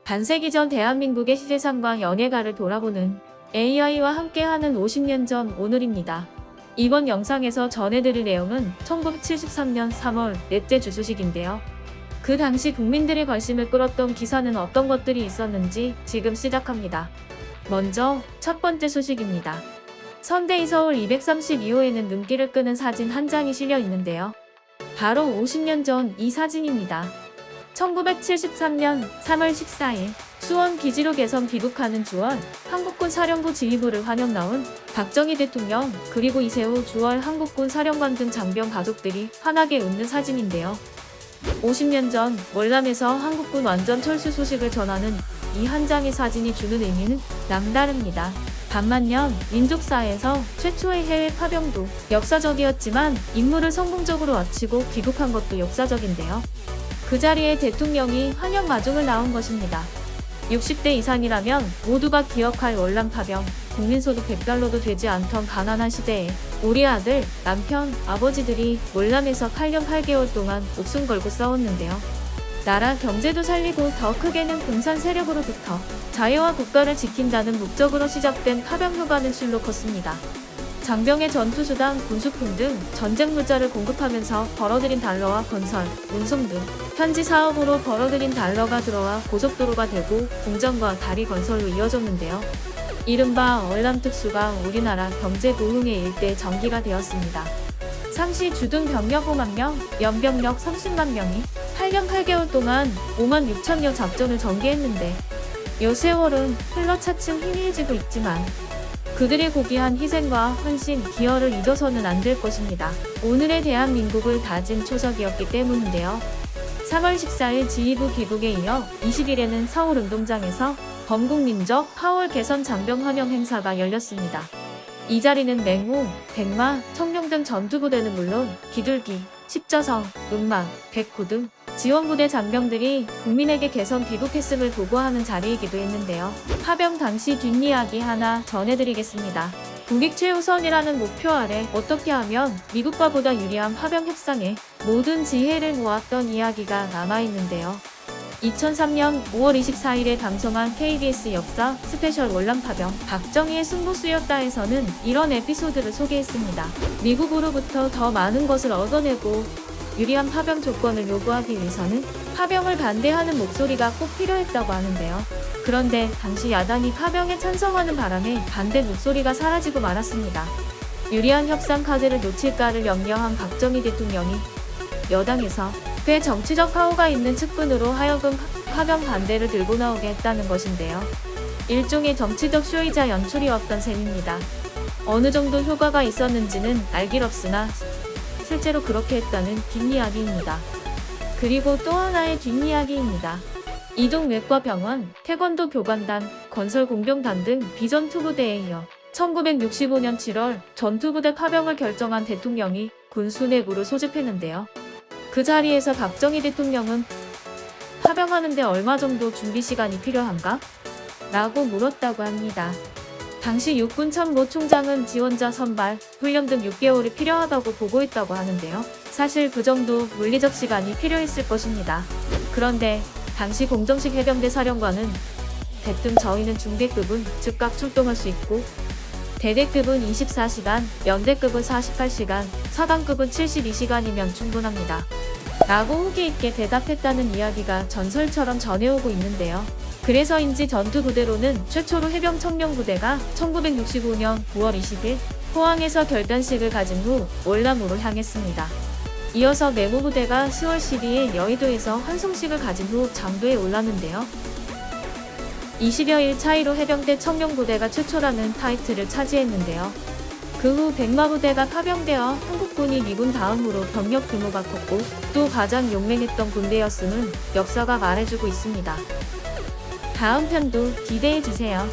반세기 전 대한민국의 시대상과 연예가를 돌아보는 AI와 함께하는 50년 전 오늘입니다. 이번 영상에서 전해드릴 내용은 1973년 3월 넷째 주소식인데요. 그 당시 국민들의 관심을 끌었던 기사는 어떤 것들이 있었는지 지금 시작합니다. 먼저 첫 번째 소식입니다. 선대위 서울 232호에는 눈길을 끄는 사진 한 장이 실려 있는데요. 바로 50년 전 이 사진입니다. 1973년 3월 14일 수원 기지로 개성 귀국하는 주월 한국군 사령부 지휘부를 환영 나온 박정희 대통령 그리고 이세호 주월 한국군 사령관 등 장병 가족들이 환하게 웃는 사진인데요. 50년 전 월남에서 한국군 완전 철수 소식을 전하는 이 한 장의 사진이 주는 의미는 남다릅니다. 반만년 민족사에서 최초의 해외 파병도 역사적이었지만 임무를 성공적으로 마치고 귀국한 것도 역사적인데요. 그 자리에 대통령이 환영 마중을 나온 것입니다. 60대 이상이라면 모두가 기억할 월남 파병, 국민소득 100달러도 되지 않던 가난한 시대에 우리 아들, 남편, 아버지들이 월남에서 8년 8개월 동안 목숨 걸고 싸웠는데요. 나라 경제도 살리고 더 크게는 공산 세력으로부터 자유와 국가를 지킨다는 목적으로 시작된 파병 휴가는 실로 컸습니다. 장병의 전투수당, 군수품 등 전쟁 물자를 공급하면서 벌어들인 달러와 건설, 운송 등 현지 사업으로 벌어들인 달러가 들어와 고속도로가 되고 공장과 다리 건설로 이어졌는데요. 이른바 월남특수가 우리나라 경제 부흥의 일대 전기가 되었습니다. 상시 주둔 병력 5만 명, 연병력 30만 명이 8년 8개월 동안 5만 6천여 작전을 전개했는데 요 세월은 흘러 차츰 희미해지고 있지만 그들의 고귀한 희생과 헌신, 기여를 잊어서는 안 될 것입니다. 오늘의 대한민국을 다진 초석이었기 때문인데요. 3월 14일 지휘부 귀국에 이어 20일에는 서울 운동장에서 범국민적 파월 개선 장병 환영 행사가 열렸습니다. 이 자리는 맹호, 백마, 청룡 등 전투부대는 물론 비둘기, 십자성, 음막, 백호 등 지원부대 장병들이 국민에게 개선 귀국했음을 보고하는 자리이기도 했는데요. 파병 당시 뒷이야기 하나 전해드리겠습니다. 국익 최우선이라는 목표 아래 어떻게 하면 미국과 보다 유리한 파병 협상에 모든 지혜를 모았던 이야기가 남아있는데요. 2003년 5월 24일에 방송한 KBS 역사 스페셜 월남 파병 박정희의 승부수였다에서는 이런 에피소드를 소개했습니다. 미국으로부터 더 많은 것을 얻어내고 유리한 파병 조건을 요구하기 위해서는 파병을 반대하는 목소리가 꼭 필요했다고 하는데요. 그런데 당시 야당이 파병에 찬성하는 바람에 반대 목소리가 사라지고 말았습니다. 유리한 협상 카드를 놓칠까를 염려한 박정희 대통령이 여당에서 꽤 정치적 파워가 있는 측근으로 하여금 파병 반대를 들고 나오게 했다는 것인데요. 일종의 정치적 쇼이자 연출이었던 셈입니다. 어느 정도 효과가 있었는지는 알 길 없으나 실제로 그렇게 했다는 뒷이야기입니다. 그리고 또 하나의 뒷이야기입니다. 이동외과병원, 태권도 교관단, 건설공병단 등 비전투부대에 이어 1965년 7월 전투부대 파병을 결정한 대통령이 군수 내부를 소집했는데요. 그 자리에서 박정희 대통령은 파병하는데 얼마 정도 준비 시간이 필요한가? 라고 물었다고 합니다. 당시 육군 참모 총장은 지원자 선발, 훈련 등 6개월이 필요하다고 보고했다고 하는데요. 사실 그 정도 물리적 시간이 필요했을 것입니다. 그런데 당시 공정식 해병대 사령관은 대뜸 저희는 중대급은 즉각 출동할 수 있고 대대급은 24시간, 연대급은 48시간, 사단급은 72시간이면 충분합니다. 라고 후기 있게 대답했다는 이야기가 전설처럼 전해오고 있는데요. 그래서인지 전투부대로는 최초로 해병 청룡부대가 1965년 9월 20일 포항에서 결단식을 가진 후 월남으로 향했습니다. 이어서 메모부대가 10월 12일 여의도에서 환송식을 가진 후 장도에 올랐는데요. 20여일 차이로 해병대 청룡부대가 최초라는 타이틀을 차지했는데요. 그 후 백마부대가 파병되어 한국군이 미군 다음으로 병력 규모가 컸고 또 가장 용맹했던 군대였음은 역사가 말해주고 있습니다. 다음 편도 기대해주세요.